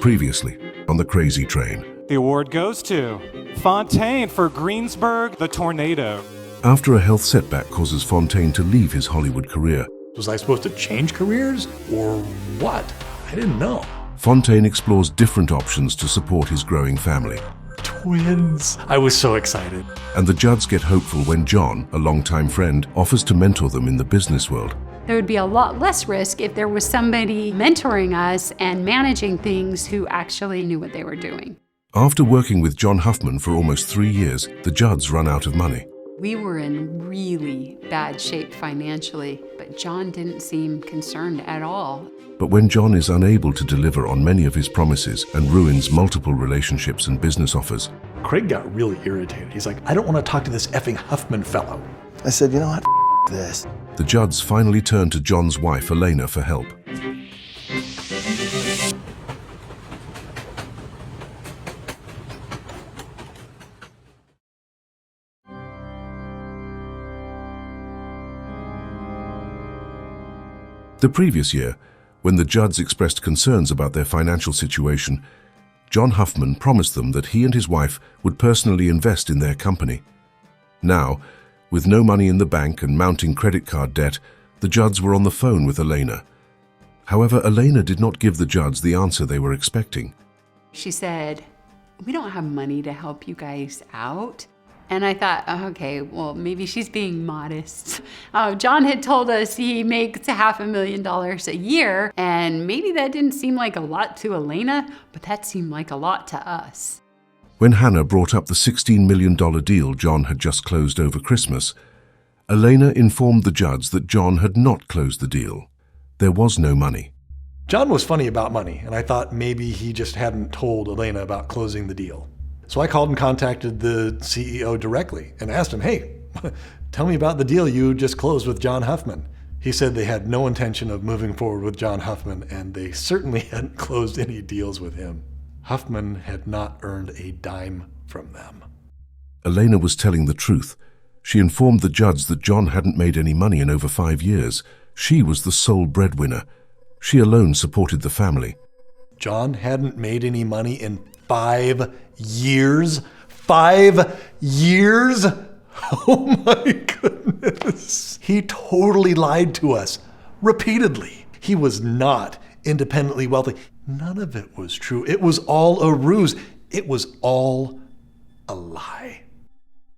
Previously, on the Crazy Train. The award goes to Fontaine for Greensburg, the tornado. After a health setback causes Fontaine to leave his Hollywood career, was I supposed to change careers or what? I didn't know. Fontaine explores different options to support his growing family. Twins. I was so excited. And the Judds get hopeful when John, a longtime friend, offers to mentor them in the business world. There would be a lot less risk if there was somebody mentoring us and managing things who actually knew what they were doing. After working with John Huffman for almost 3 years, the Judds run out of money. We were in really bad shape financially, but John didn't seem concerned at all. But when John is unable to deliver on many of his promises and ruins multiple relationships and business offers, Craig got really irritated. He's like, I don't want to talk to this effing Huffman fellow. I said, you know what, this. The Judds finally turn to John's wife, Alaina, for help. The previous year, when the Judds expressed concerns about their financial situation, John Huffman promised them that he and his wife would personally invest in their company. Now, with no money in the bank and mounting credit card debt, the Judds were on the phone with Alaina. However, Alaina did not give the Judds the answer they were expecting. She said, "We don't have money to help you guys out." And I thought, okay, well, maybe she's being modest. John had told us he makes $500,000 a year, and maybe that didn't seem like a lot to Alaina, but that seemed like a lot to us. When Hannah brought up the $16 million deal John had just closed over Christmas, Alaina informed the Judds that John had not closed the deal. There was no money. John was funny about money, and I thought maybe he just hadn't told Alaina about closing the deal. So I called and contacted the CEO directly and asked him, hey, tell me about the deal you just closed with John Huffman. He said they had no intention of moving forward with John Huffman, and they certainly hadn't closed any deals with him. Huffman had not earned a dime from them. Alaina was telling the truth. She informed the Judds that John hadn't made any money in over 5 years. She was the sole breadwinner. She alone supported the family. John hadn't made any money in 5 years? 5 years? Oh my goodness. He totally lied to us repeatedly. He was not independently wealthy. None of it was true. It was all a ruse. It was all a lie.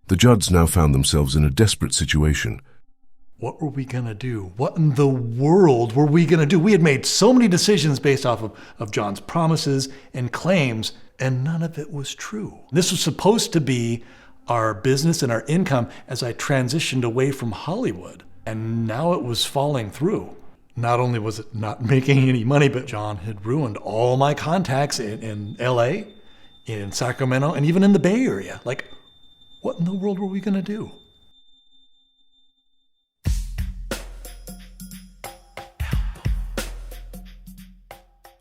The Judds now found themselves in a desperate situation. What were we going to do? What in the world were we going to do? We had made so many decisions based off of John's promises and claims, and none of it was true. This was supposed to be our business and our income as I transitioned away from Hollywood, and now it was falling through. Not only was it not making any money, but John had ruined all my contacts in LA, in Sacramento, and even in the Bay Area. Like, what in the world were we going to do?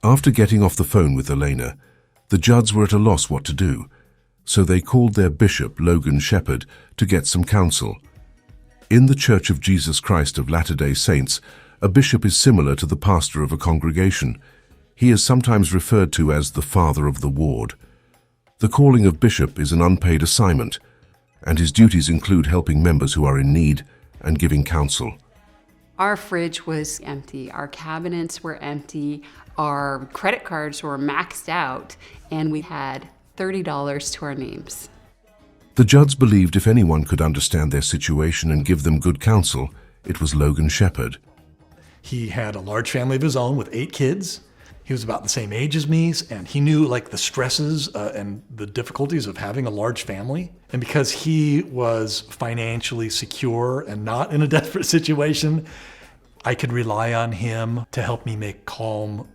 After getting off the phone with Alaina, the Judds were at a loss what to do, so they called their bishop, Logan Sheppard, to get some counsel. In the Church of Jesus Christ of Latter-day Saints, a bishop is similar to the pastor of a congregation. He is sometimes referred to as the father of the ward. The calling of bishop is an unpaid assignment, and his duties include helping members who are in need and giving counsel. Our fridge was empty, our cabinets were empty, our credit cards were maxed out, and we had $30 to our names. The Judds believed if anyone could understand their situation and give them good counsel, it was Logan Sheppard. He had a large family of his own with 8 kids. He was about the same age as me, and he knew like the stresses and the difficulties of having a large family. And because he was financially secure and not in a desperate situation, I could rely on him to help me make calm,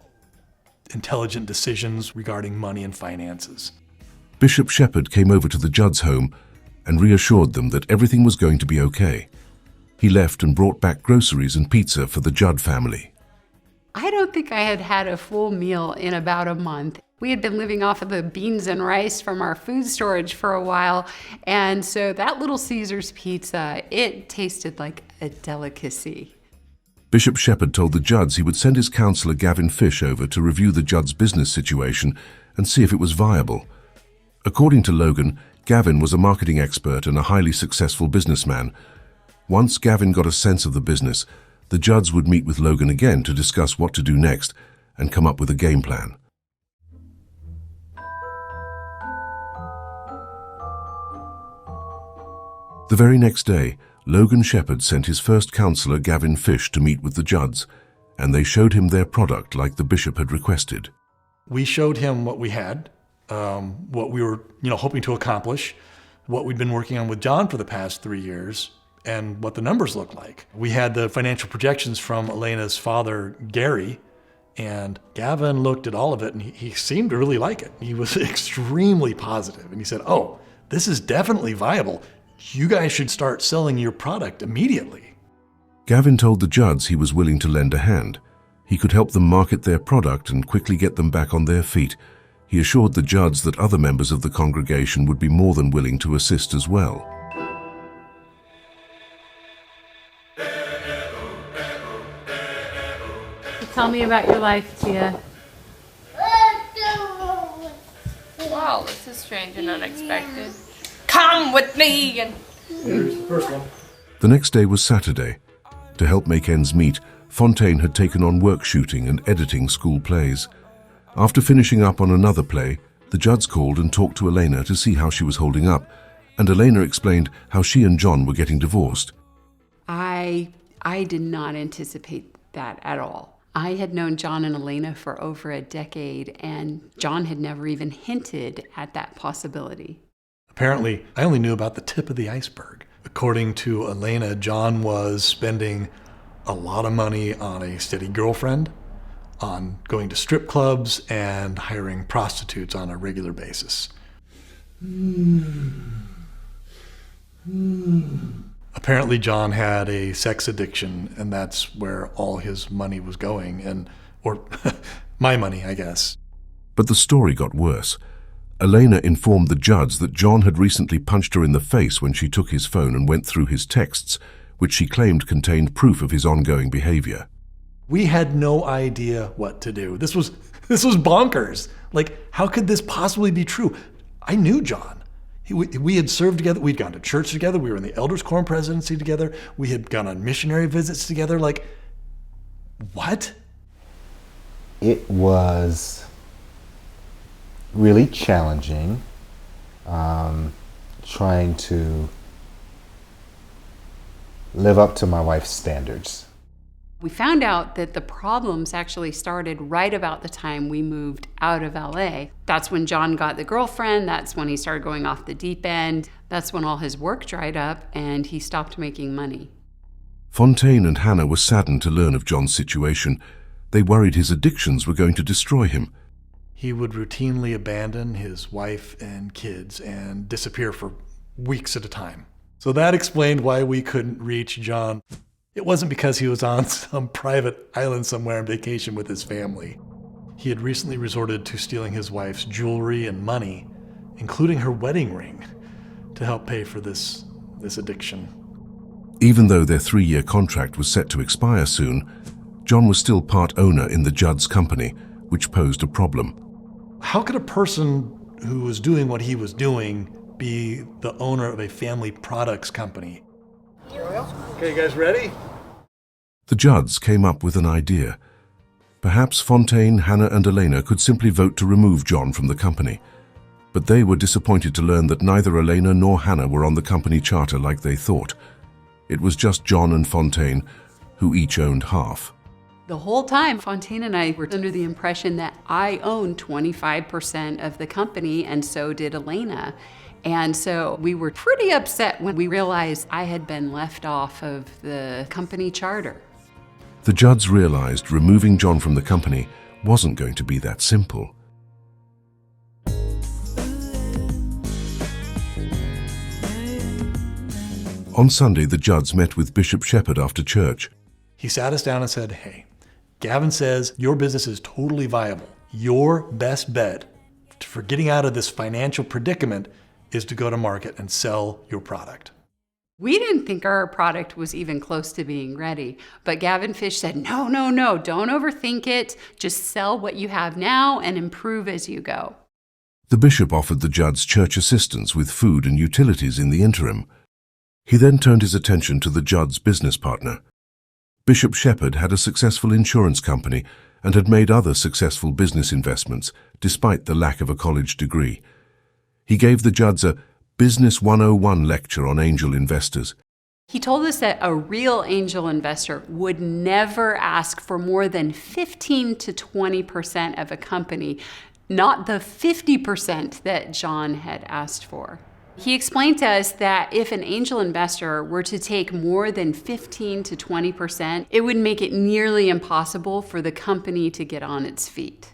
intelligent decisions regarding money and finances. Bishop Sheppard came over to the Judds' home and reassured them that everything was going to be okay. He left and brought back groceries and pizza for the Judd family. I don't think I had had a full meal in about a month. We had been living off of the beans and rice from our food storage for a while, and so that Little Caesars pizza, it tasted like a delicacy. Bishop Sheppard told the Judds he would send his counselor Gavin over to review the Judds' business situation and see if it was viable. According to Logan, Gavin was a marketing expert and a highly successful businessman. Once Gavin got a sense of the business, the Judds would meet with Logan again to discuss what to do next and come up with a game plan. The very next day, Logan Sheppard sent his first counselor Gavin to meet with the Judds, and they showed him their product like the bishop had requested. We showed him what we had, what we were hoping to accomplish, what we'd been working on with John for the past 3 years, and what the numbers looked like. We had the financial projections from Alaina's father, Gary, and Gavin looked at all of it and he seemed to really like it. He was extremely positive, and he said, "Oh, this is definitely viable. You guys should start selling your product immediately." Gavin told the Judds he was willing to lend a hand. He could help them market their product and quickly get them back on their feet. He assured the Judds that other members of the congregation would be more than willing to assist as well. Tell me about your life, Tia. Wow, this is strange and unexpected. Come with me and... Here's the first one. The next day was Saturday. To help make ends meet, Fontaine had taken on work shooting and editing school plays. After finishing up on another play, the Judds called and talked to Alaina to see how she was holding up, and Alaina explained how she and John were getting divorced. I did not anticipate that at all. I had known John and Alaina for over a decade, and John had never even hinted at that possibility. Apparently, I only knew about the tip of the iceberg. According to Alaina, John was spending a lot of money on a steady girlfriend, on going to strip clubs, and hiring prostitutes on a regular basis. Apparently, John had a sex addiction, and that's where all his money was going, or my money, I guess. But the story got worse. Alaina informed the Judds that John had recently punched her in the face when she took his phone and went through his texts, which she claimed contained proof of his ongoing behavior. We had no idea what to do. This was bonkers. Like, how could this possibly be true? I knew John. We had served together. We'd gone to church together. We were in the Elders Quorum presidency together. We had gone on missionary visits together. Like, what? It was really challenging, trying to live up to my wife's standards. We found out that the problems actually started right about the time we moved out of LA. That's when John got the girlfriend. That's when he started going off the deep end. That's when all his work dried up and he stopped making money. Fontaine and Hannah were saddened to learn of John's situation. They worried his addictions were going to destroy him. He would routinely abandon his wife and kids and disappear for weeks at a time. So that explained why we couldn't reach John. It wasn't because he was on some private island somewhere on vacation with his family. He had recently resorted to stealing his wife's jewelry and money, including her wedding ring, to help pay for this addiction. Even though their 3-year contract was set to expire soon, John was still part owner in the Judds company, which posed a problem. How could a person who was doing what he was doing be the owner of a family products company? Okay, you guys ready? The Judds came up with an idea. Perhaps Fontaine, Hannah, and Alaina could simply vote to remove John from the company. But they were disappointed to learn that neither Alaina nor Hannah were on the company charter like they thought. It was just John and Fontaine, who each owned half. The whole time, Fontaine and I were under the impression that I owned 25% of the company, and so did Alaina. And so we were pretty upset when we realized I had been left off of the company charter. The Judds realized removing John from the company wasn't going to be that simple. On Sunday, the Judds met with Bishop Sheppard after church. He sat us down and said, "Hey, Gavin says your business is totally viable. Your best bet for getting out of this financial predicament is to go to market and sell your product." We didn't think our product was even close to being ready, but Gavin Fish said, no, don't overthink it. Just sell what you have now and improve as you go. The bishop offered the Judds church assistance with food and utilities in the interim. He then turned his attention to the Judds' business partner. Bishop Sheppard had a successful insurance company and had made other successful business investments despite the lack of a college degree. He gave the Judds a Business 101 lecture on angel investors. He told us that a real angel investor would never ask for more than 15 to 20% of a company, not the 50% that John had asked for. He explained to us that if an angel investor were to take more than 15 to 20%, it would make it nearly impossible for the company to get on its feet.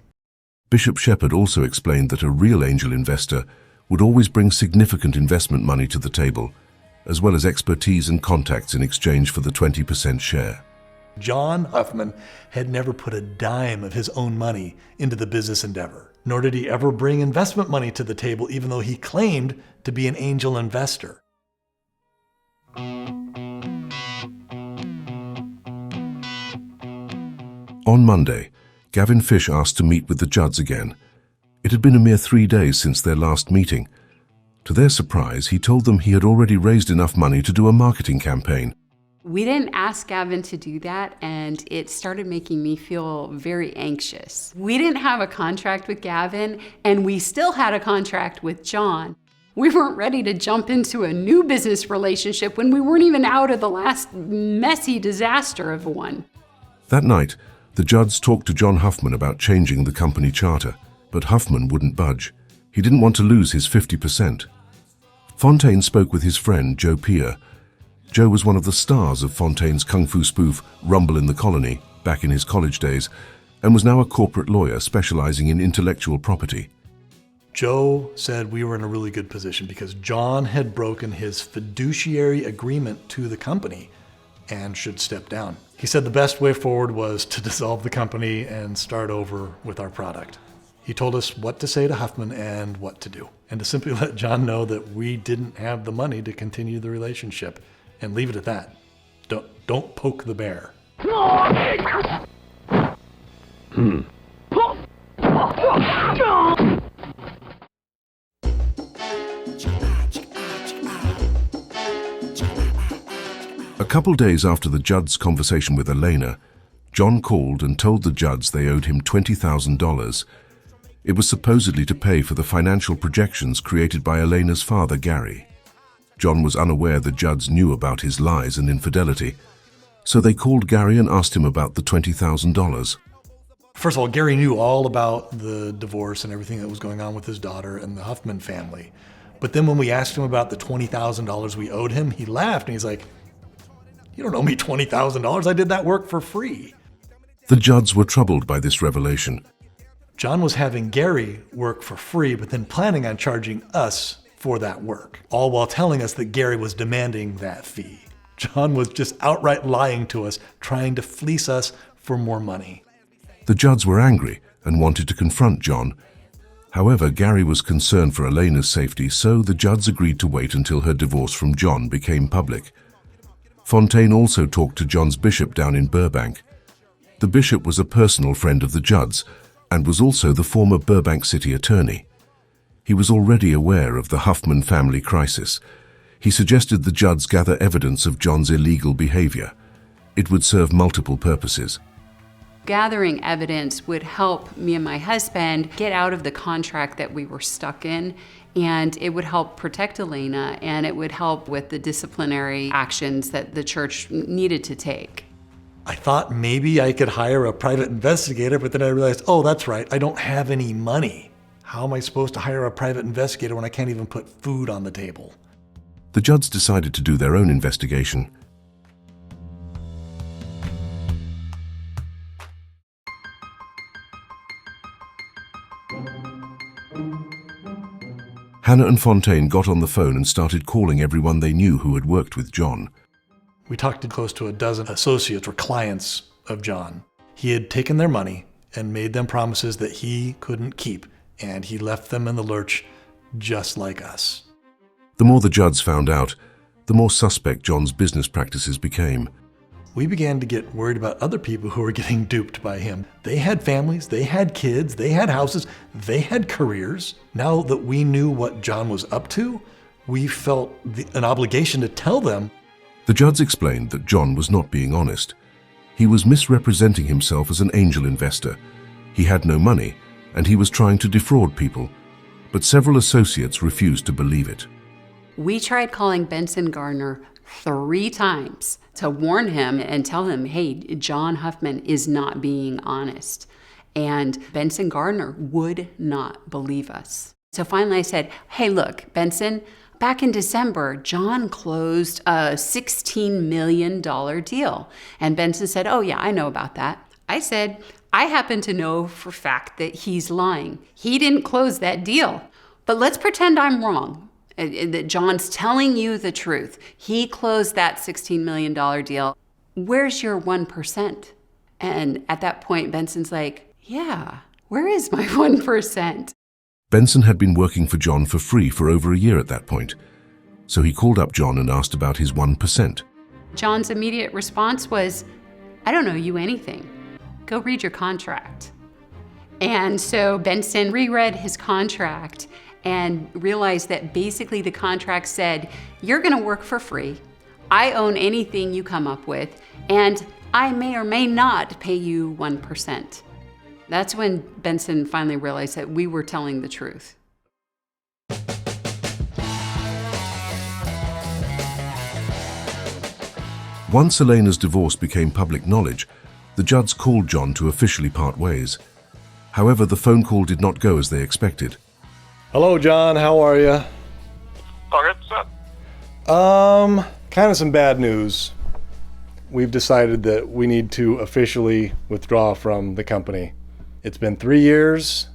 Bishop Sheppard also explained that a real angel investor would always bring significant investment money to the table, as well as expertise and contacts in exchange for the 20% share. John Huffman had never put a dime of his own money into the business endeavor, nor did he ever bring investment money to the table, even though he claimed to be an angel investor. On Monday, Gavin Fish asked to meet with the Judds again. It had been a mere 3 days since their last meeting. To their surprise, he told them he had already raised enough money to do a marketing campaign. We didn't ask Gavin to do that, and it started making me feel very anxious. We didn't have a contract with Gavin, and we still had a contract with John. We weren't ready to jump into a new business relationship when we weren't even out of the last messy disaster of one. That night, the Judds talked to John Huffman about changing the company charter, but Huffman wouldn't budge. He didn't want to lose his 50%. Fontaine spoke with his friend, Joe Pier. Joe was one of the stars of Fontaine's kung fu spoof Rumble in the Colony back in his college days, and was now a corporate lawyer specializing in intellectual property. Joe said we were in a really good position because John had broken his fiduciary agreement to the company and should step down. He said the best way forward was to dissolve the company and start over with our product. He told us what to say to Huffman and what to do, and to simply let John know that we didn't have the money to continue the relationship, and leave it at that. Don't poke the bear. A couple days after the Judds' conversation with Alaina, John called and told the Judds they owed him $20,000. It was supposedly to pay for the financial projections created by Alaina's father, Gary. John was unaware the Judds knew about his lies and infidelity, so they called Gary and asked him about the $20,000. First of all, Gary knew all about the divorce and everything that was going on with his daughter and the Huffman family. But then when we asked him about the $20,000 we owed him, he laughed and he's like, "You don't owe me $20,000. I did that work for free." The Judds were troubled by this revelation. John was having Gary work for free, but then planning on charging us for that work, all while telling us that Gary was demanding that fee. John was just outright lying to us, trying to fleece us for more money. The Judds were angry and wanted to confront John. However, Gary was concerned for Alaina's safety, so the Judds agreed to wait until her divorce from John became public. Fontaine also talked to John's bishop down in Burbank. The bishop was a personal friend of the Judds and was also the former Burbank city attorney. He was already aware of the Huffman family crisis. He suggested the Judds gather evidence of John's illegal behavior. It would serve multiple purposes. Gathering evidence would help me and my husband get out of the contract that we were stuck in, and it would help protect Alaina, and it would help with the disciplinary actions that the church needed to take. I thought maybe I could hire a private investigator, but then I realized, oh, that's right, I don't have any money. How am I supposed to hire a private investigator when I can't even put food on the table? The Judds decided to do their own investigation. Hannah and Fontaine got on the phone and started calling everyone they knew who had worked with John. We talked to close to a dozen associates or clients of John. He had taken their money and made them promises that he couldn't keep, and he left them in the lurch just like us. The more the Judds found out, the more suspect John's business practices became. We began to get worried about other people who were getting duped by him. They had families, they had kids, they had houses, they had careers. Now that we knew what John was up to, we felt an obligation to tell them. The Judds explained that John was not being honest. He was misrepresenting himself as an angel investor. He had no money, and he was trying to defraud people. But several associates refused to believe it. We tried calling Benson Gardner 3 times to warn him and tell him, hey, John Huffman is not being honest. And Benson Gardner would not believe us. So finally I said, hey, look, Benson, back in December, John closed a $16 million deal. And Benson said, oh yeah, I know about that. I said, I happen to know for a fact that he's lying. He didn't close that deal. But let's pretend I'm wrong, that John's telling you the truth. He closed that $16 million deal. Where's your 1%? And at that point, Benson's like, yeah, where is my 1%? Benson had been working for John for free for over a year at that point. So he called up John and asked about his 1%. John's immediate response was, I don't owe you anything. Go read your contract. And so Benson reread his contract and realized that basically the contract said, you're gonna work for free. I own anything you come up with, and I may or may not pay you 1%. That's when Benson finally realized that we were telling the truth. Once Alaina's divorce became public knowledge, the Judds called John to officially part ways. However, the phone call did not go as they expected. Hello, John. How are you? Okay, what's up? Kind of some bad news. We've decided that we need to officially withdraw from the company. It's been 3 years.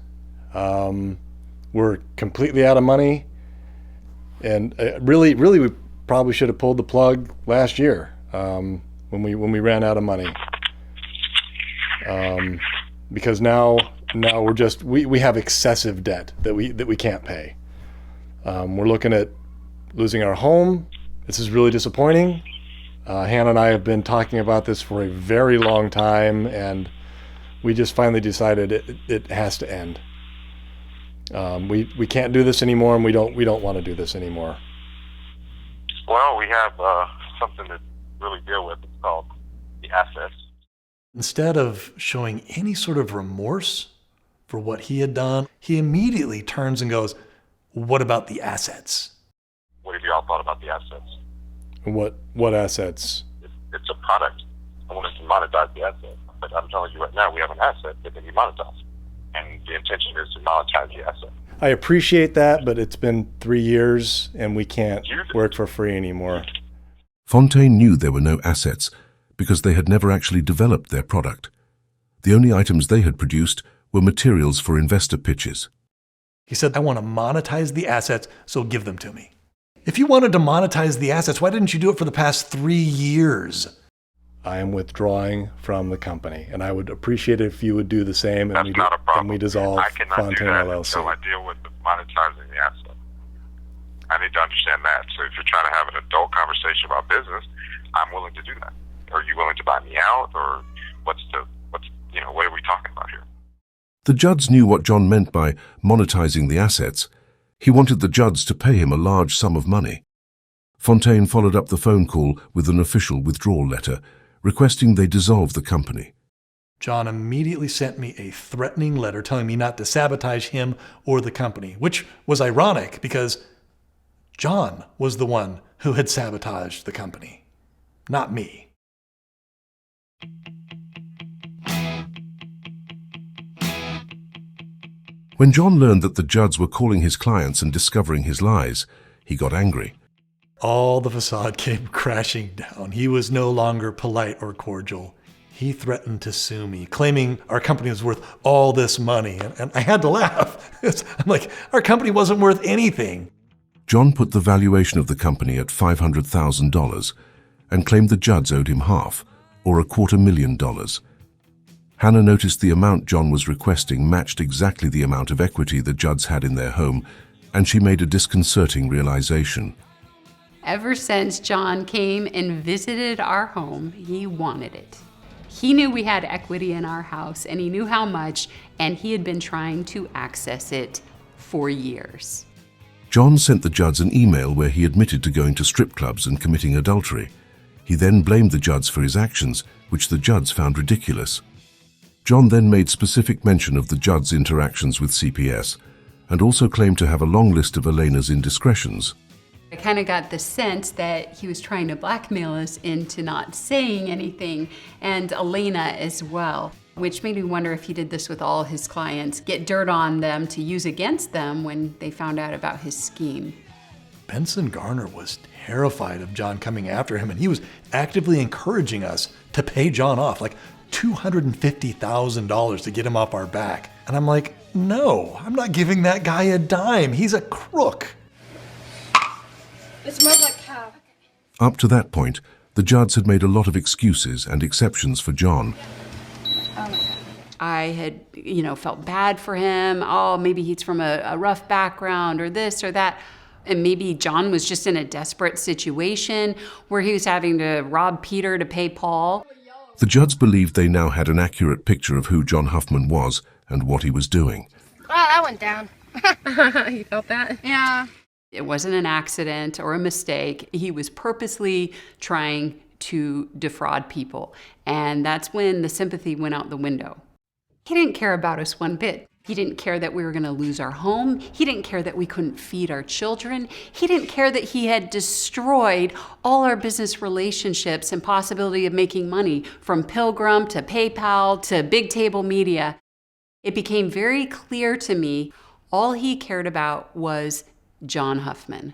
We're completely out of money. And really, we probably should have pulled the plug last year when we ran out of money. Because now we have excessive debt that we can't pay. We're looking at losing our home. This is really disappointing. Hannah and I have been talking about this for a very long time, and we just finally decided it has to end. We can't do this anymore, and we don't want to do this anymore. Well, we have something to really deal with. It's called the assets. Instead of showing any sort of remorse for what he had done, he immediately turns and goes, what about the assets? What have you all thought about the assets? What assets? It's a product. I want us to monetize the asset. But I'm telling you right now, we have an asset that can be monetized. And the intention is to monetize the asset. I appreciate that, but it's been 3 years and we can't work for free anymore. Fontaine knew there were no assets because they had never actually developed their product. The only items they had produced were materials for investor pitches. He said, I want to monetize the assets, so give them to me. If you wanted to monetize the assets, why didn't you do it for the past 3 years? I am withdrawing from the company, and I would appreciate it if you would do the same. That's not a problem. And we dissolve I cannot Fontaine do that LLC. until I deal with the monetizing the asset. I need to understand that. So if you're trying to have an adult conversation about business, I'm willing to do that. Are you willing to buy me out, or what are we talking about here? The Judds knew what John meant by monetizing the assets. He wanted the Judds to pay him a large sum of money. Fontaine followed up the phone call with an official withdrawal letter, requesting they dissolve the company. John immediately sent me a threatening letter telling me not to sabotage him or the company, which was ironic because John was the one who had sabotaged the company, not me. When John learned that the Judds were calling his clients and discovering his lies, he got angry. All the facade came crashing down. He was no longer polite or cordial. He threatened to sue me, claiming our company was worth all this money. And I had to laugh. I'm like, our company wasn't worth anything. John put the valuation of the company at $500,000 and claimed the Judds owed him half, or $250,000. Hannah noticed the amount John was requesting matched exactly the amount of equity the Judds had in their home, and she made a disconcerting realization. Ever since John came and visited our home, he wanted it. He knew we had equity in our house, and he knew how much, and he had been trying to access it for years. John sent the Judds an email where he admitted to going to strip clubs and committing adultery. He then blamed the Judds for his actions, which the Judds found ridiculous. John then made specific mention of the Judds' interactions with CPS, and also claimed to have a long list of Alaina's indiscretions. I kind of got the sense that he was trying to blackmail us into not saying anything, and Alaina as well, which made me wonder if he did this with all his clients, get dirt on them to use against them when they found out about his scheme. Benson Garner was terrified of John coming after him, and he was actively encouraging us to pay John off, like $250,000 to get him off our back. And I'm like, no, I'm not giving that guy a dime. He's a crook. It smells like cow. Up to that point, the Judds had made a lot of excuses and exceptions for John. I had, felt bad for him. Oh, maybe he's from a rough background or this or that. And maybe John was just in a desperate situation where he was having to rob Peter to pay Paul. The Judds believed they now had an accurate picture of who John Huffman was and what he was doing. Oh, that went down. You felt that? Yeah. It wasn't an accident or a mistake. He was purposely trying to defraud people. And that's when the sympathy went out the window. He didn't care about us one bit. He didn't care that we were going to lose our home. He didn't care that we couldn't feed our children. He didn't care that he had destroyed all our business relationships and possibility of making money, from Pilgrim to PayPal to Big Table Media. It became very clear to me all he cared about was John Huffman.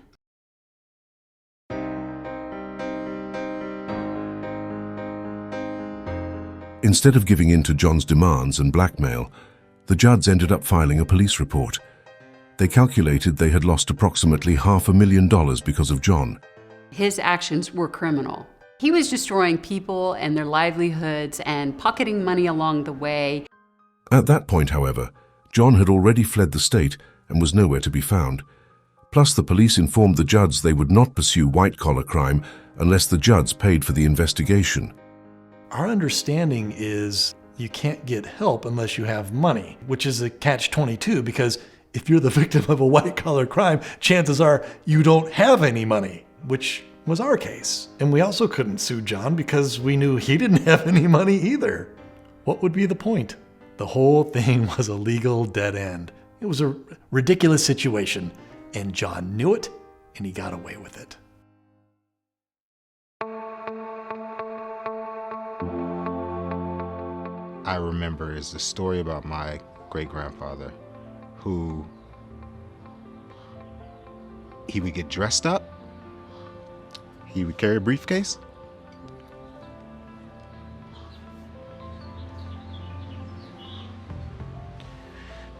Instead of giving in to John's demands and blackmail, the Judds ended up filing a police report. They calculated they had lost approximately $500,000 because of John. His actions were criminal. He was destroying people and their livelihoods and pocketing money along the way. At that point, however, John had already fled the state and was nowhere to be found. Plus, the police informed the Judds they would not pursue white-collar crime unless the Judds paid for the investigation. Our understanding is you can't get help unless you have money, which is a catch-22, because if you're the victim of a white-collar crime, chances are you don't have any money, which was our case. And we also couldn't sue John because we knew he didn't have any money either. What would be the point? The whole thing was a legal dead end. It was a ridiculous situation, and John knew it, and he got away with it. I remember is the story about my great-grandfather who he would get dressed up, he would carry a briefcase,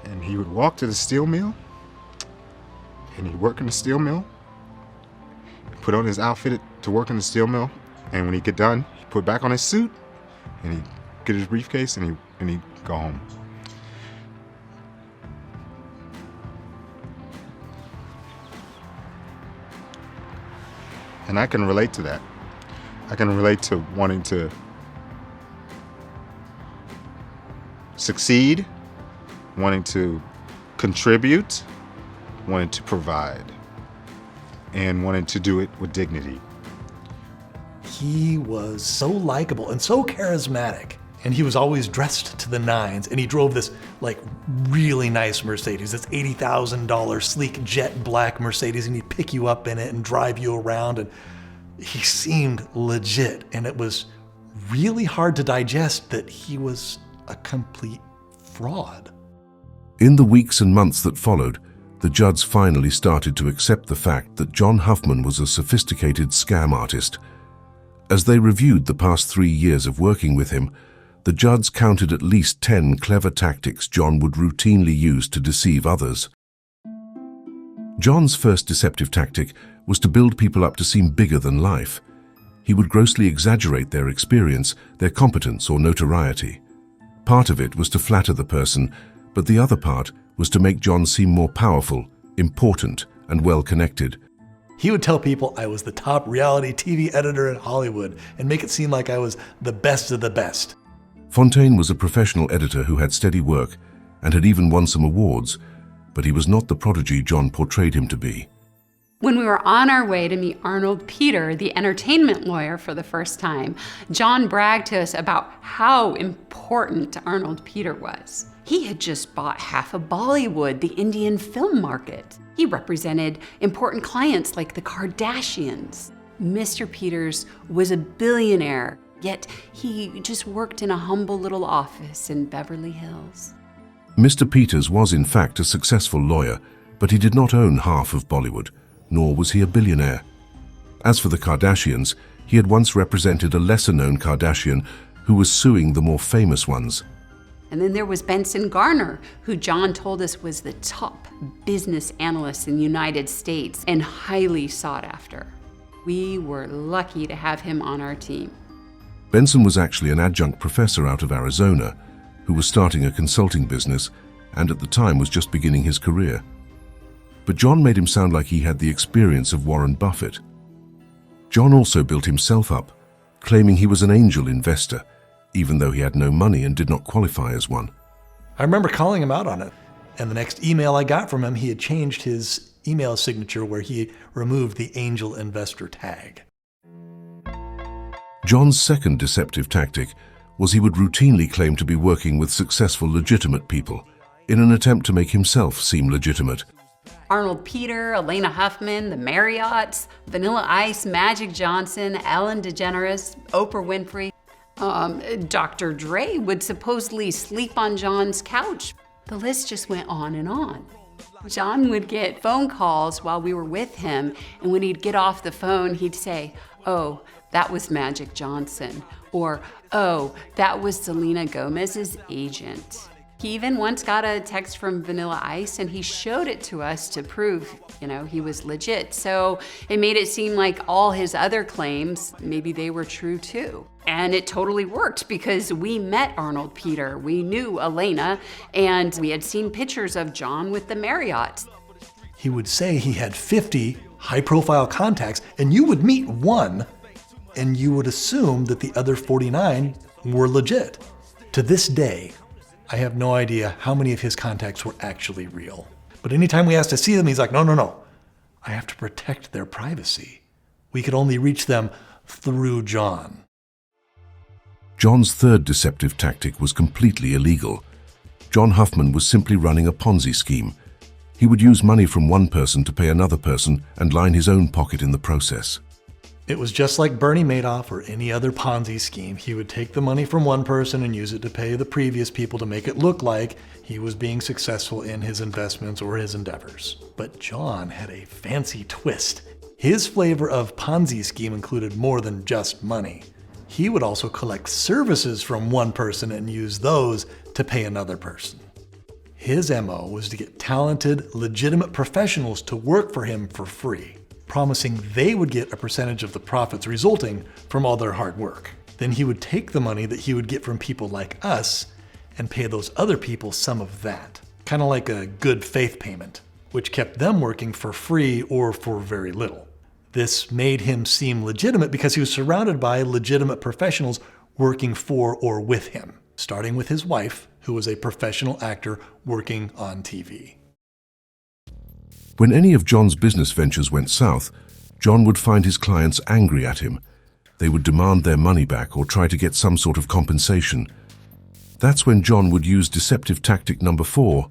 and he would walk to the steel mill, and he'd work in the steel mill, put on his outfit to work in the steel mill, and when he'd get done, he'd put back on his suit, and he'd get his briefcase, and he'd go home. And I can relate to that. I can relate to wanting to succeed, wanting to contribute, wanting to provide, and wanting to do it with dignity. He was so likable and so charismatic. And he was always dressed to the nines, and he drove this really nice Mercedes, this $80,000 sleek jet black Mercedes, and he'd pick you up in it and drive you around, and he seemed legit, and it was really hard to digest that he was a complete fraud. In the weeks and months that followed, the Judds finally started to accept the fact that John Huffman was a sophisticated scam artist. As they reviewed the past 3 years of working with him, the Judds counted at least 10 clever tactics John would routinely use to deceive others. John's first deceptive tactic was to build people up to seem bigger than life. He would grossly exaggerate their experience, their competence, or notoriety. Part of it was to flatter the person, but the other part was to make John seem more powerful, important, and well-connected. He would tell people I was the top reality TV editor in Hollywood and make it seem like I was the best of the best. Fontaine was a professional editor who had steady work and had even won some awards, but he was not the prodigy John portrayed him to be. When we were on our way to meet Arnold Peter, the entertainment lawyer, for the first time, John bragged to us about how important Arnold Peter was. He had just bought half of Bollywood, the Indian film market. He represented important clients like the Kardashians. Mr. Peters was a billionaire, yet he just worked in a humble little office in Beverly Hills. Mr. Peters was in fact a successful lawyer, but he did not own half of Bollywood, nor was he a billionaire. As for the Kardashians, he had once represented a lesser-known Kardashian who was suing the more famous ones. And then there was Benson Garner, who John told us was the top business analyst in the United States and highly sought after. We were lucky to have him on our team. Benson was actually an adjunct professor out of Arizona who was starting a consulting business and at the time was just beginning his career. But John made him sound like he had the experience of Warren Buffett. John also built himself up, claiming he was an angel investor, even though he had no money and did not qualify as one. I remember calling him out on it, and the next email I got from him, he had changed his email signature where he removed the angel investor tag. John's second deceptive tactic was he would routinely claim to be working with successful, legitimate people in an attempt to make himself seem legitimate. Arnold Peter, Alaina Huffman, the Marriotts, Vanilla Ice, Magic Johnson, Ellen DeGeneres, Oprah Winfrey. Dr. Dre would supposedly sleep on John's couch. The list just went on and on. John would get phone calls while we were with him, and when he'd get off the phone, he'd say, "Oh, that was Magic Johnson," or "Oh, that was Selena Gomez's agent." He even once got a text from Vanilla Ice and he showed it to us to prove, he was legit. So it made it seem like all his other claims, maybe they were true too. And it totally worked because we met Arnold Peter, we knew Alaina, and we had seen pictures of John with the Marriotts. He would say he had 50 high-profile contacts, and you would meet one, and you would assume that the other 49 were legit. To this day, I have no idea how many of his contacts were actually real. But anytime we asked to see them, he's like, no. I have to protect their privacy. We could only reach them through John. John's third deceptive tactic was completely illegal. John Huffman was simply running a Ponzi scheme. He would use money from one person to pay another person and line his own pocket in the process. It was just like Bernie Madoff or any other Ponzi scheme. He would take the money from one person and use it to pay the previous people to make it look like he was being successful in his investments or his endeavors. But John had a fancy twist. His flavor of Ponzi scheme included more than just money. He would also collect services from one person and use those to pay another person. His MO was to get talented, legitimate professionals to work for him for free, promising they would get a percentage of the profits resulting from all their hard work. Then he would take the money that he would get from people like us and pay those other people some of that, kind of like a good faith payment, which kept them working for free or for very little. This made him seem legitimate because he was surrounded by legitimate professionals working for or with him, starting with his wife, who was a professional actor working on TV. When any of John's business ventures went south, John would find his clients angry at him. They would demand their money back or try to get some sort of compensation. That's when John would use deceptive tactic number 4,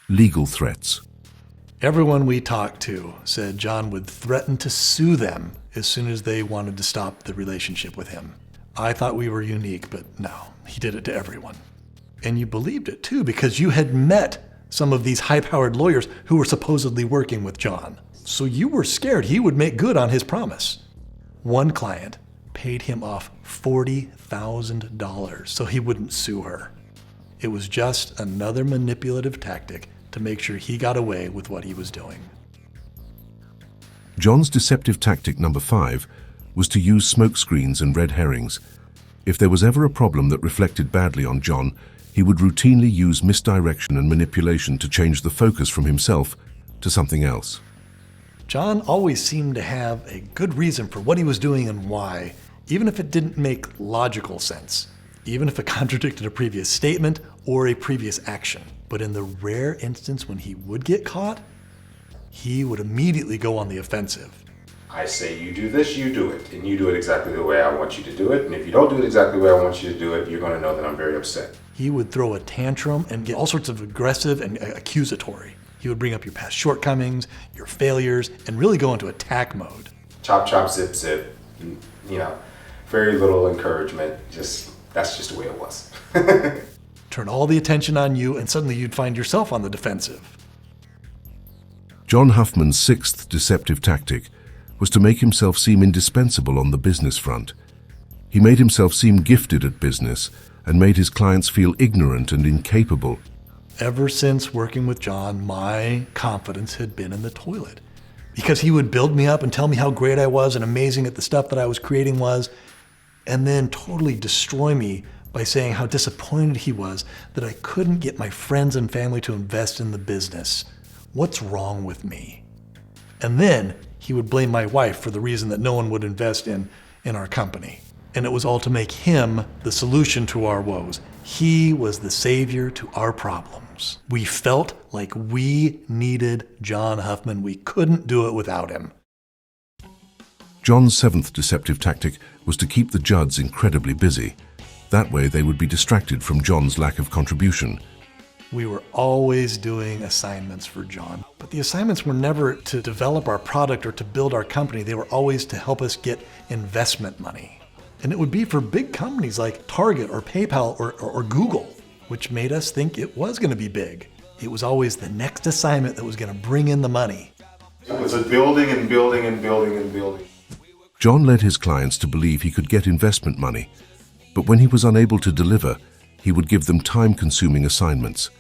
legal threats. Everyone we talked to said John would threaten to sue them as soon as they wanted to stop the relationship with him. I thought we were unique, but no, he did it to everyone. And you believed it too, because you had met some of these high-powered lawyers who were supposedly working with John. So you were scared he would make good on his promise. One client paid him off $40,000 so he wouldn't sue her. It was just another manipulative tactic to make sure he got away with what he was doing. John's deceptive tactic number 5 was to use smokescreens and red herrings. If there was ever a problem that reflected badly on John, he would routinely use misdirection and manipulation to change the focus from himself to something else. John always seemed to have a good reason for what he was doing and why, even if it didn't make logical sense, even if it contradicted a previous statement or a previous action. But in the rare instance when he would get caught, he would immediately go on the offensive. I say you do this, you do it, and you do it exactly the way I want you to do it, and if you don't do it exactly the way I want you to do it, you're going to know that I'm very upset. He would throw a tantrum and get all sorts of aggressive and accusatory. He would bring up your past shortcomings, your failures, and really go into attack mode. Chop, chop, zip, zip, very little encouragement, that's just the way it was. Turn all the attention on you, and suddenly you'd find yourself on the defensive. John Huffman's sixth deceptive tactic was to make himself seem indispensable on the business front. He made himself seem gifted at business and made his clients feel ignorant and incapable. Ever since working with John, my confidence had been in the toilet, because he would build me up and tell me how great I was and amazing at the stuff that I was creating was, and then totally destroy me by saying how disappointed he was that I couldn't get my friends and family to invest in the business. What's wrong with me? And then he would blame my wife for the reason that no one would invest in our company. And it was all to make him the solution to our woes. He was the savior to our problems. We felt like we needed John Huffman. We couldn't do it without him. John's seventh deceptive tactic was to keep the Judds incredibly busy. That way they would be distracted from John's lack of contribution. We were always doing assignments for John, but the assignments were never to develop our product or to build our company. They were always to help us get investment money. And it would be for big companies like Target or PayPal or Google, which made us think it was going to be big. It was always the next assignment that was going to bring in the money. It was a building and building and building and building. John led his clients to believe he could get investment money, but when he was unable to deliver, he would give them time-consuming assignments.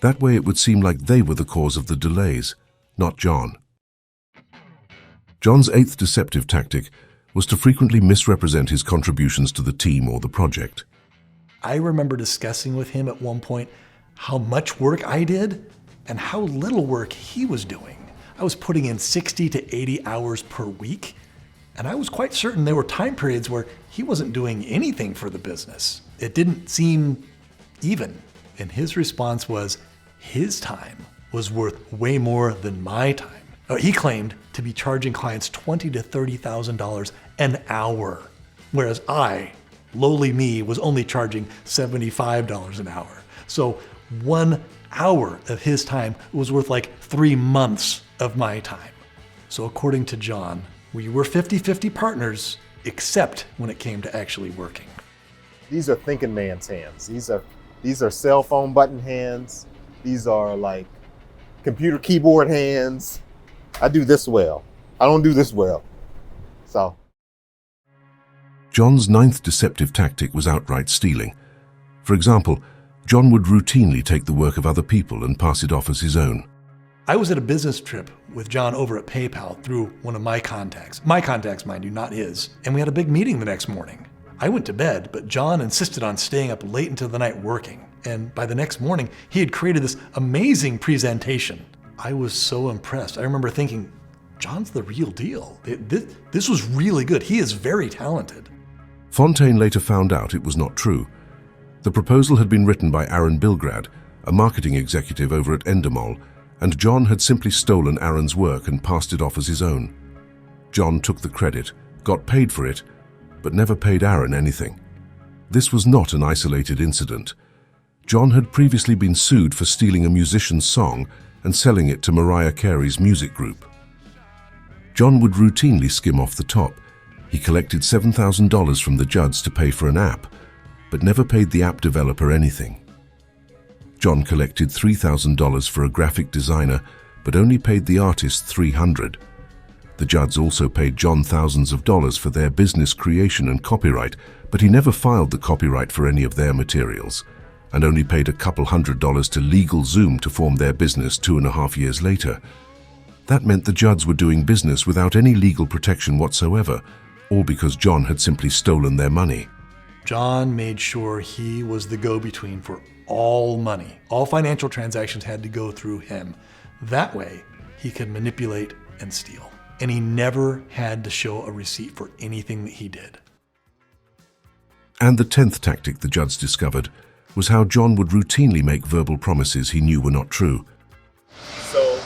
That way it would seem like they were the cause of the delays, not John. John's eighth deceptive tactic was to frequently misrepresent his contributions to the team or the project. I remember discussing with him at one point how much work I did and how little work he was doing. I was putting in 60 to 80 hours per week, and I was quite certain there were time periods where he wasn't doing anything for the business. It didn't seem even. And his response was, his time was worth way more than my time. He claimed to be charging clients $20,000 to $30,000 an hour, whereas I, lowly me, was only charging $75 an hour. So 1 hour of his time was worth like 3 months of my time. So according to John, we were 50-50 partners, except when it came to actually working. These are thinking man's hands. These are cell phone button hands. These are like computer keyboard hands. I do this well. I don't do this well. So. John's ninth deceptive tactic was outright stealing. For example, John would routinely take the work of other people and pass it off as his own. I was at a business trip with John over at PayPal through one of my contacts. My contacts, mind you, not his. And we had a big meeting the next morning. I went to bed, but John insisted on staying up late into the night working. And by the next morning, he had created this amazing presentation. I was so impressed. I remember thinking, John's the real deal. This was really good. He is very talented. Fontaine later found out it was not true. The proposal had been written by Aaron Bilgrad, a marketing executive over at Endemol, and John had simply stolen Aaron's work and passed it off as his own. John took the credit, got paid for it, but never paid Aaron anything. This was not an isolated incident. John had previously been sued for stealing a musician's song and selling it to Mariah Carey's music group. John would routinely skim off the top. He collected $7,000 from the Judds to pay for an app, but never paid the app developer anything. John collected $3,000 for a graphic designer, but only paid the artist $300. The Judds also paid John thousands of dollars for their business creation and copyright, but he never filed the copyright for any of their materials, and only paid a couple $100 to LegalZoom to form their business 2.5 years later. That meant the Judds were doing business without any legal protection whatsoever, all because John had simply stolen their money. John made sure he was the go-between for all money. All financial transactions had to go through him. That way, he could manipulate and steal. And he never had to show a receipt for anything that he did. And the 10th tactic the Judds discovered was how John would routinely make verbal promises he knew were not true. So,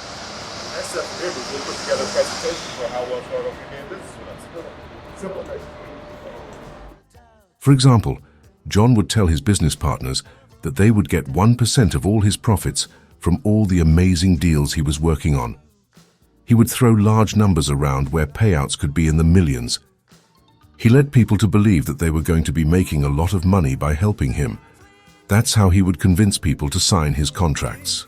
that's just it. We'll put together a presentation for how well Florida can be in business with us. Simple, basically. For example, John would tell his business partners that they would get 1% of all his profits from all the amazing deals he was working on. He would throw large numbers around where payouts could be in the millions. He led people to believe that they were going to be making a lot of money by helping him. That's how he would convince people to sign his contracts.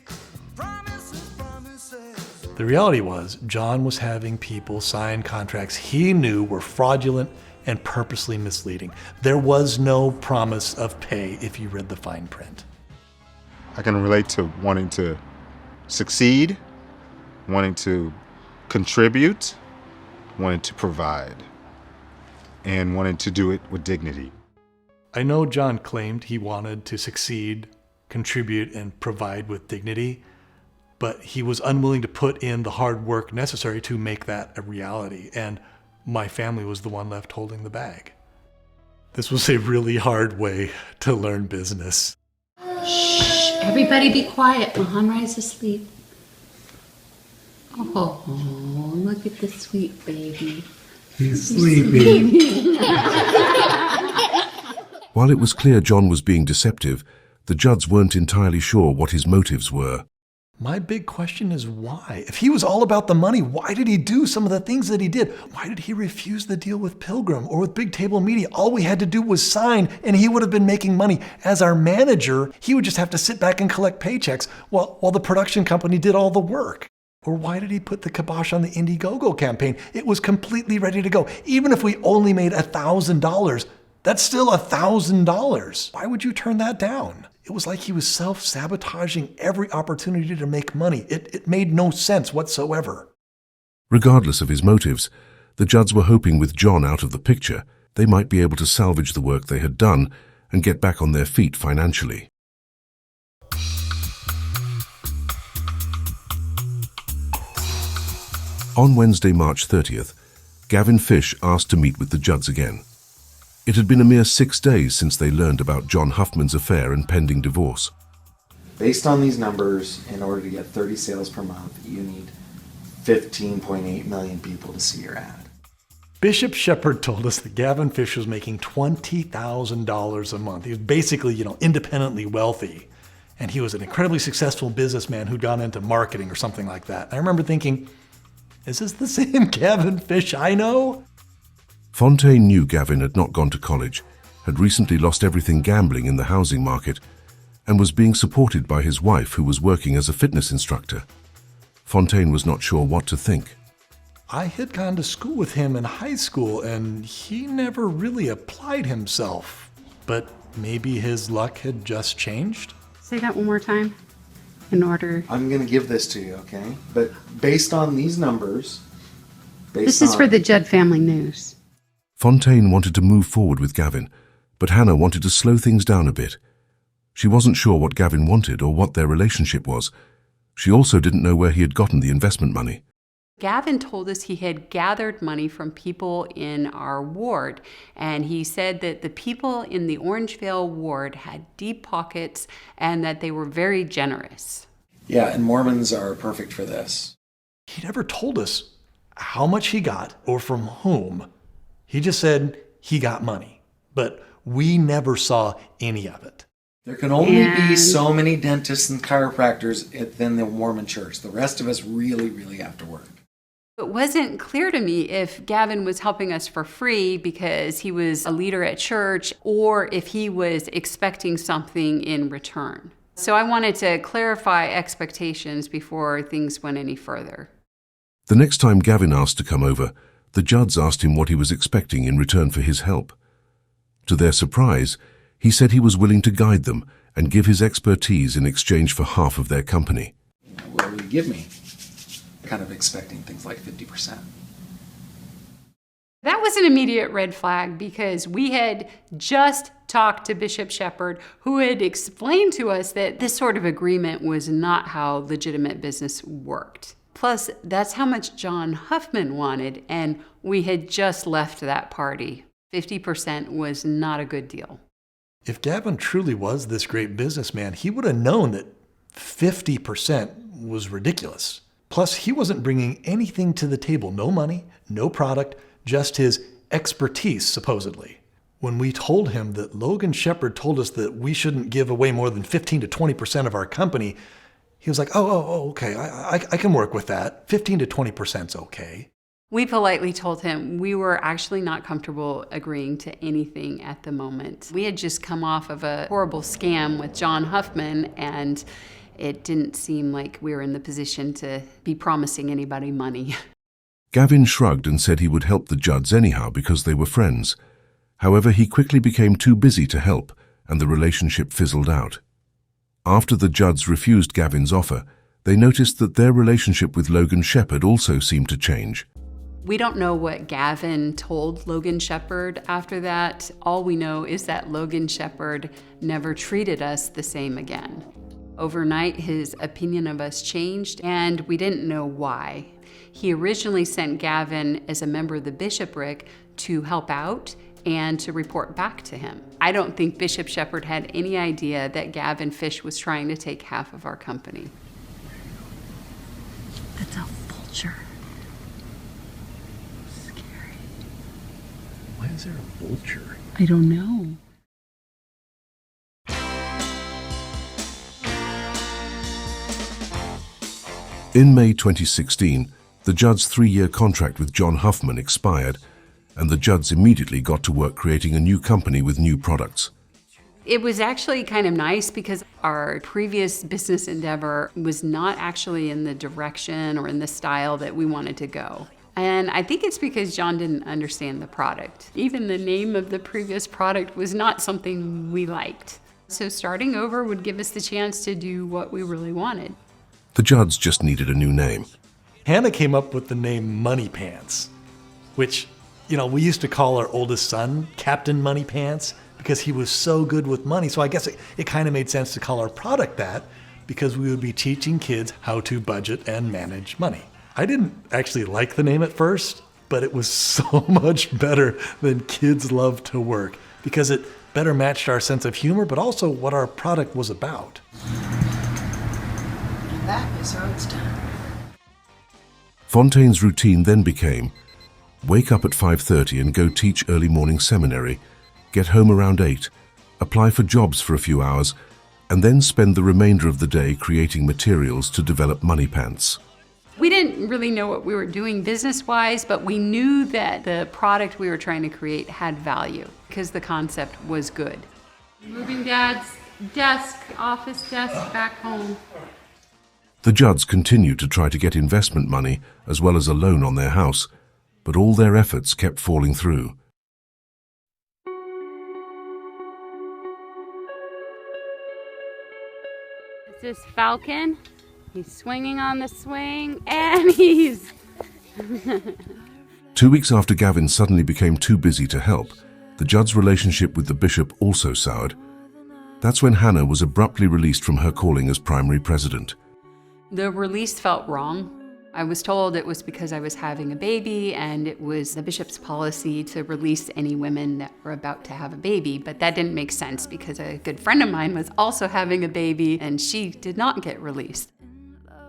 The reality was, John was having people sign contracts he knew were fraudulent and purposely misleading. There was no promise of pay if you read the fine print. I can relate to wanting to succeed, wanting to contribute, wanting to provide, and wanting to do it with dignity. I know John claimed he wanted to succeed, contribute, and provide with dignity, but he was unwilling to put in the hard work necessary to make that a reality, and my family was the one left holding the bag. This was a really hard way to learn business. Shh, everybody be quiet. Mahanrai's asleep. Oh, look at the sweet baby. He's sleeping. While it was clear John was being deceptive, the Judds weren't entirely sure what his motives were. My big question is why? If he was all about the money, why did he do some of the things that he did? Why did he refuse the deal with Pilgrim or with Big Table Media? All we had to do was sign and he would have been making money. As our manager, he would just have to sit back and collect paychecks while the production company did all the work. Or why did he put the kibosh on the Indiegogo campaign? It was completely ready to go. Even if we only made $1,000, that's still $1,000. Why would you turn that down? It was like he was self-sabotaging every opportunity to make money. It made no sense whatsoever. Regardless of his motives, the Judds were hoping with John out of the picture, they might be able to salvage the work they had done and get back on their feet financially. On Wednesday, March 30th, Gavin Fish asked to meet with the Judds again. It had been a mere 6 days since they learned about John Huffman's affair and pending divorce. Based on these numbers, in order to get 30 sales per month, you need 15.8 million people to see your ad. Bishop Sheppard told us that Gavin Fish was making $20,000 a month. He was basically, independently wealthy. And he was an incredibly successful businessman who'd gone into marketing or something like that. I remember thinking, is this the same Gavin Fish I know? Fontaine knew Gavin had not gone to college, had recently lost everything gambling in the housing market, and was being supported by his wife who was working as a fitness instructor. Fontaine was not sure what to think. I had gone to school with him in high school, and he never really applied himself. But maybe his luck had just changed? Say that one more time. I'm going to give this to you, okay? But based on these numbers... This is for the Judd Family News. Fontaine wanted to move forward with Gavin, but Hannah wanted to slow things down a bit. She wasn't sure what Gavin wanted or what their relationship was. She also didn't know where he had gotten the investment money. Gavin told us he had gathered money from people in our ward, and he said that the people in the Orangevale ward had deep pockets and that they were very generous. Yeah, and Mormons are perfect for this. He never told us how much he got or from whom. He just said he got money, but we never saw any of it. There can only be so many dentists and chiropractors within the Mormon church. The rest of us really, really have to work. It wasn't clear to me if Gavin was helping us for free because he was a leader at church or if he was expecting something in return. So I wanted to clarify expectations before things went any further. The next time Gavin asked to come over, the Judds asked him what he was expecting in return for his help. To their surprise, he said he was willing to guide them and give his expertise in exchange for half of their company. What will you give me? Kind of expecting things like 50%. That was an immediate red flag because we had just talked to Bishop Sheppard, who had explained to us that this sort of agreement was not how legitimate business worked. Plus, that's how much John Huffman wanted, and we had just left that party. 50% was not a good deal. If Gavin truly was this great businessman, he would have known that 50% was ridiculous. Plus, he wasn't bringing anything to the table. No money, no product, just his expertise, supposedly. When we told him that Logan Sheppard told us that we shouldn't give away more than 15 to 20% of our company, he was like, okay, I can work with that. 15 to 20%'s okay. We politely told him we were actually not comfortable agreeing to anything at the moment. We had just come off of a horrible scam with John Huffman, and it didn't seem like we were in the position to be promising anybody money. Gavin shrugged and said he would help the Judds anyhow because they were friends. However, he quickly became too busy to help, and the relationship fizzled out. After the Judds refused Gavin's offer, they noticed that their relationship with Logan Sheppard also seemed to change. We don't know what Gavin told Logan Sheppard after that. All we know is that Logan Sheppard never treated us the same again. Overnight, his opinion of us changed, and we didn't know why. He originally sent Gavin as a member of the bishopric to help out and to report back to him. I don't think Bishop Sheppard had any idea that Gavin Fish was trying to take half of our company. That's a vulture. Scary. Why is there a vulture? I don't know. In May 2016, the Judds' 3-year contract with John Huffman expired, and the Judds immediately got to work creating a new company with new products. It was actually kind of nice because our previous business endeavor was not actually in the direction or in the style that we wanted to go. And I think it's because John didn't understand the product. Even the name of the previous product was not something we liked. So starting over would give us the chance to do what we really wanted. The Judds just needed a new name. Hannah came up with the name Moneypants, which, we used to call our oldest son Captain Moneypants because he was so good with money. So I guess it kind of made sense to call our product that because we would be teaching kids how to budget and manage money. I didn't actually like the name at first, but it was so much better than Kids Love to Work because it better matched our sense of humor, but also what our product was about. And that is how it's done. Fontaine's routine then became wake up at 5:30 and go teach early morning seminary, get home around 8, apply for jobs for a few hours, and then spend the remainder of the day creating materials to develop Moneypants. We didn't really know what we were doing business-wise, but we knew that the product we were trying to create had value because the concept was good. Moving Dad's office desk back home. The Judds continued to try to get investment money as well as a loan on their house, but all their efforts kept falling through. It's this Falcon. He's swinging on the swing, and he's... 2 weeks after Gavin suddenly became too busy to help, the Judds' relationship with the bishop also soured. That's when Hannah was abruptly released from her calling as primary president. The release felt wrong. I was told it was because I was having a baby, and it was the bishop's policy to release any women that were about to have a baby, but that didn't make sense because a good friend of mine was also having a baby, and she did not get released.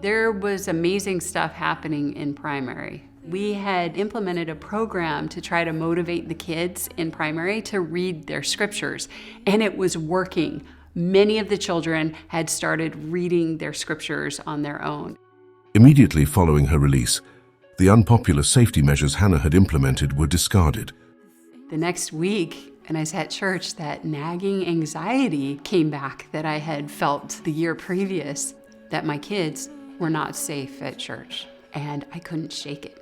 There was amazing stuff happening in primary. We had implemented a program to try to motivate the kids in primary to read their scriptures, and it was working. Many of the children had started reading their scriptures on their own. Immediately following her release, the unpopular safety measures Hannah had implemented were discarded. The next week, and I was at church, that nagging anxiety came back that I had felt the year previous, that my kids were not safe at church, and I couldn't shake it.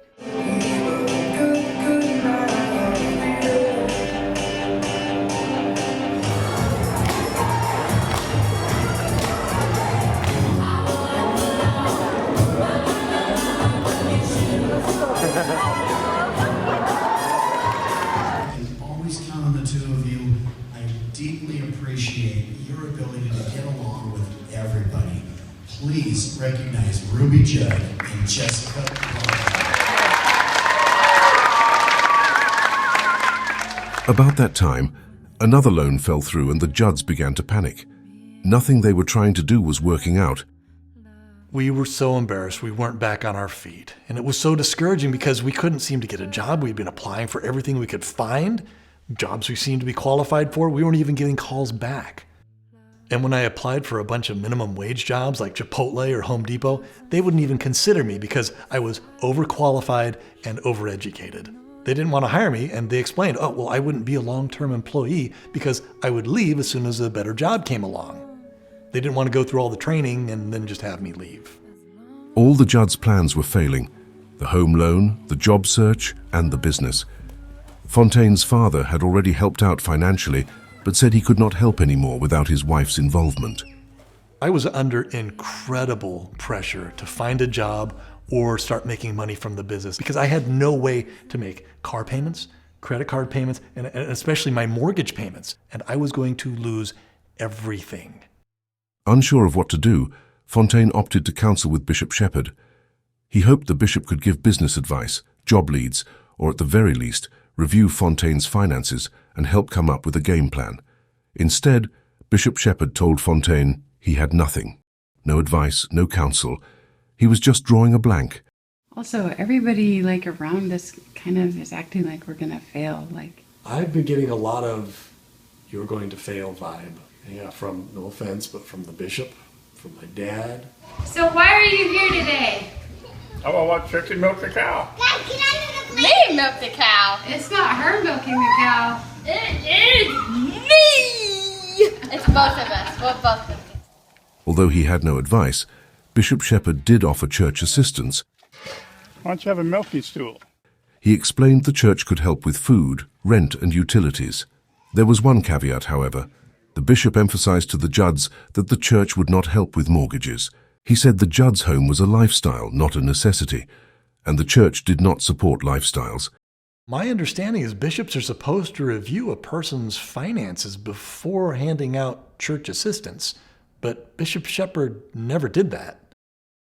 Always count on the two of you. I deeply appreciate your ability to get along with everybody. Please recognize Ruby Judd and Jessica Clark. About that time, another loan fell through and the Judds began to panic. Nothing they were trying to do was working out. We were so embarrassed we weren't back on our feet. And it was so discouraging because we couldn't seem to get a job. We'd been applying for everything we could find, jobs we seemed to be qualified for. We weren't even getting calls back. And when I applied for a bunch of minimum wage jobs like Chipotle or Home Depot, they wouldn't even consider me because I was overqualified and overeducated. They didn't want to hire me, and they explained, oh, well, I wouldn't be a long-term employee because I would leave as soon as a better job came along. They didn't want to go through all the training and then just have me leave. All the Judds' plans were failing: the home loan, the job search, and the business. Fontaine's father had already helped out financially, but said he could not help anymore without his wife's involvement. I was under incredible pressure to find a job or start making money from the business because I had no way to make car payments, credit card payments, and especially my mortgage payments. And I was going to lose everything. Unsure of what to do, Fontaine opted to counsel with Bishop Sheppard. He hoped the bishop could give business advice, job leads, or at the very least, review Fontaine's finances and help come up with a game plan. Instead, Bishop Sheppard told Fontaine he had nothing. No advice, no counsel. He was just drawing a blank. Also, everybody around us kind of is acting like we're gonna fail. I've been getting a lot of "you're going to fail" vibe. Yeah, from, no offense, but from the bishop, from my dad. So why are you here today? I want to watch Trixie milk the cow. Dad, can I me milk the cow? It's not her milking the cow. It is me! It's both of us. We're both of us. Although he had no advice, Bishop Sheppard did offer church assistance. Why don't you have a milking stool? He explained the church could help with food, rent, and utilities. There was one caveat, however. The bishop emphasized to the Judds that the church would not help with mortgages. He said the Judds' home was a lifestyle, not a necessity, and the church did not support lifestyles. My understanding is bishops are supposed to review a person's finances before handing out church assistance, but Bishop Sheppard never did that.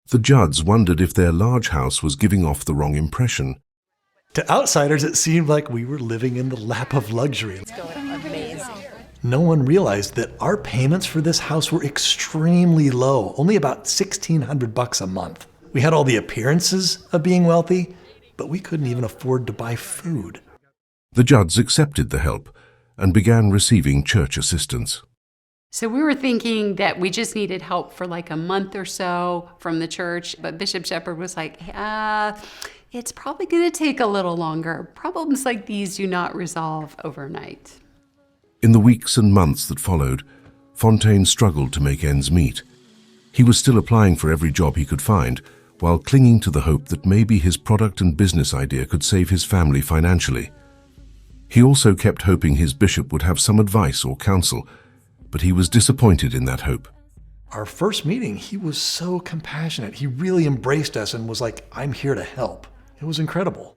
The Judds wondered if their large house was giving off the wrong impression. To outsiders, it seemed like we were living in the lap of luxury. It's going amazing. No one realized that our payments for this house were extremely low, only about $1,600 a month. We had all the appearances of being wealthy, but we couldn't even afford to buy food. The Judds accepted the help and began receiving church assistance. So we were thinking that we just needed help for a month or so from the church, but Bishop Sheppard was like, it's probably going to take a little longer. Problems like these do not resolve overnight. In the weeks and months that followed, Fontaine struggled to make ends meet. He was still applying for every job he could find, while clinging to the hope that maybe his product and business idea could save his family financially. He also kept hoping his bishop would have some advice or counsel, but he was disappointed in that hope. Our first meeting, he was so compassionate. He really embraced us and was like, I'm here to help. It was incredible.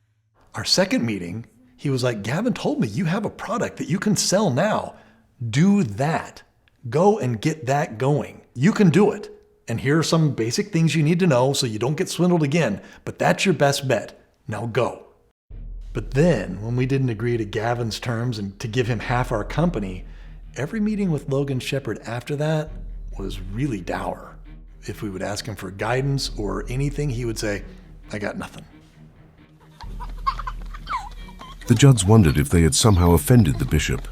Our second meeting, he was like, Gavin told me you have a product that you can sell now. Do that. Go and get that going. You can do it. And here are some basic things you need to know so you don't get swindled again, but that's your best bet. Now go. But then, when we didn't agree to Gavin's terms and to give him half our company, every meeting with Logan Sheppard after that was really dour. If we would ask him for guidance or anything, he would say, I got nothing. The Judds wondered if they had somehow offended the bishop.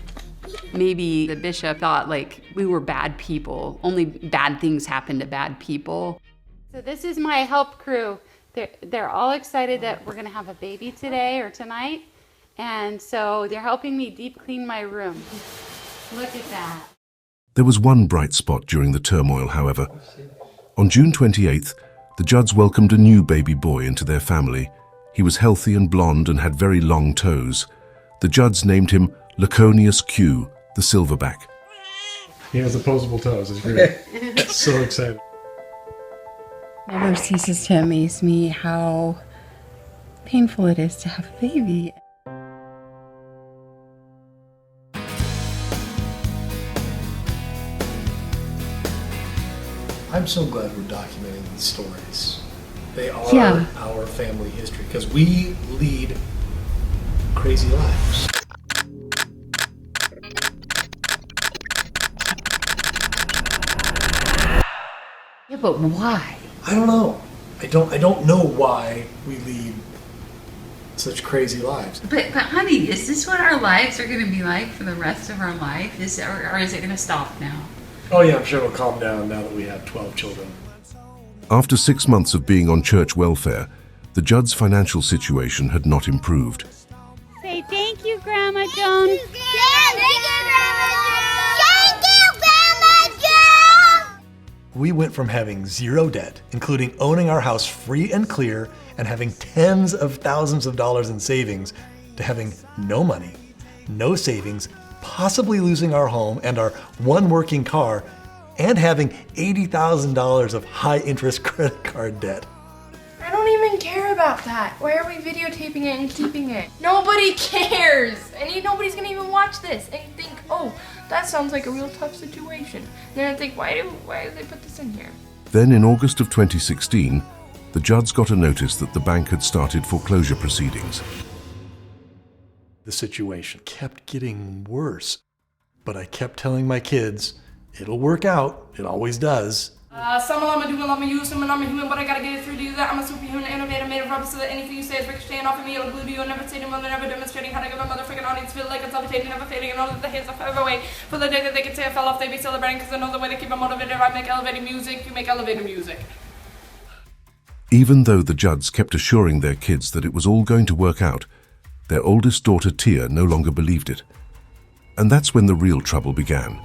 Maybe the bishop thought we were bad people. Only bad things happen to bad people. So this is my help crew. They're all excited that we're going to have a baby today or tonight. And so they're helping me deep clean my room. Look at that. There was one bright spot during the turmoil, however. On June 28th, the Judds welcomed a new baby boy into their family. He was healthy and blonde and had very long toes. The Judds named him Laconius Q, the silverback. He has opposable toes. It's great. So excited. Never ceases to amaze me how painful it is to have a baby. I'm so glad we're documenting these stories. They are our family history because we lead crazy lives. Yeah, but why? I don't know. I don't know why we lead such crazy lives. But honey, is this what our lives are going to be like for the rest of our life? Or is it going to stop now? Oh yeah, I'm sure it'll calm down now that we have 12 children. After 6 months of being on church welfare, the Judds' financial situation had not improved. Say thank you, Grandma Joan. Thank you, Grandma Joan. Thank you, Grandma Joan. We went from having zero debt, including owning our house free and clear, and having tens of thousands of dollars in savings, to having no money, no savings, possibly losing our home and our one working car, and having $80,000 of high-interest credit card debt. I don't even care about that. Why are we videotaping it and keeping it? Nobody cares! And nobody's gonna even watch this and think, oh, that sounds like a real tough situation. And then I think, why do they put this in here? Then in August of 2016, the Judds got a notice that the bank had started foreclosure proceedings. The situation kept getting worse, but I kept telling my kids, it'll work out, it always does. Some of them I do, and I'm a use them, and I'm a human, but I gotta get it through to you that I'm a superhuman innovator made of rubber so that anything you say is ricocheting off of me, it'll glue to you, and never say to them, never demonstrating how to give a motherfucking audience feel like it's levitating, never fading, and all that the hits are forever away. For the day that they can say I fell off, they be celebrating, because I know the way to keep them motivated. I make elevating music, you make elevator music. Even though the Judds kept assuring their kids that it was all going to work out, their oldest daughter Tia no longer believed it. And that's when the real trouble began.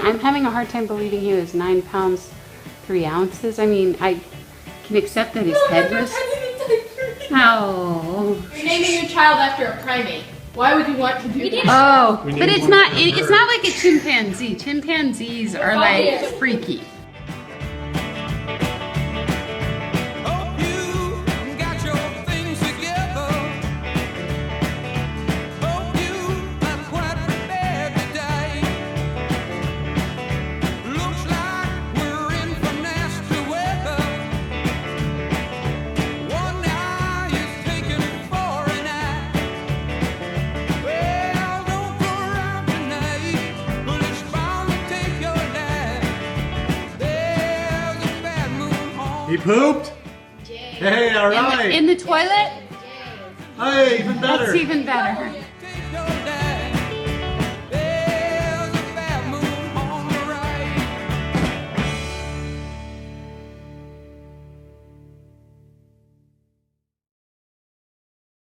I'm having a hard time believing he was 9 pounds, 3 ounces. I mean, I can accept that his head was... Oh. You're naming your child after a primate. Why would you want to do that? Oh, but it's not like a chimpanzee. Chimpanzees are like freaky. He pooped? Hey, all right. In the toilet? Hey, even better. That's even better.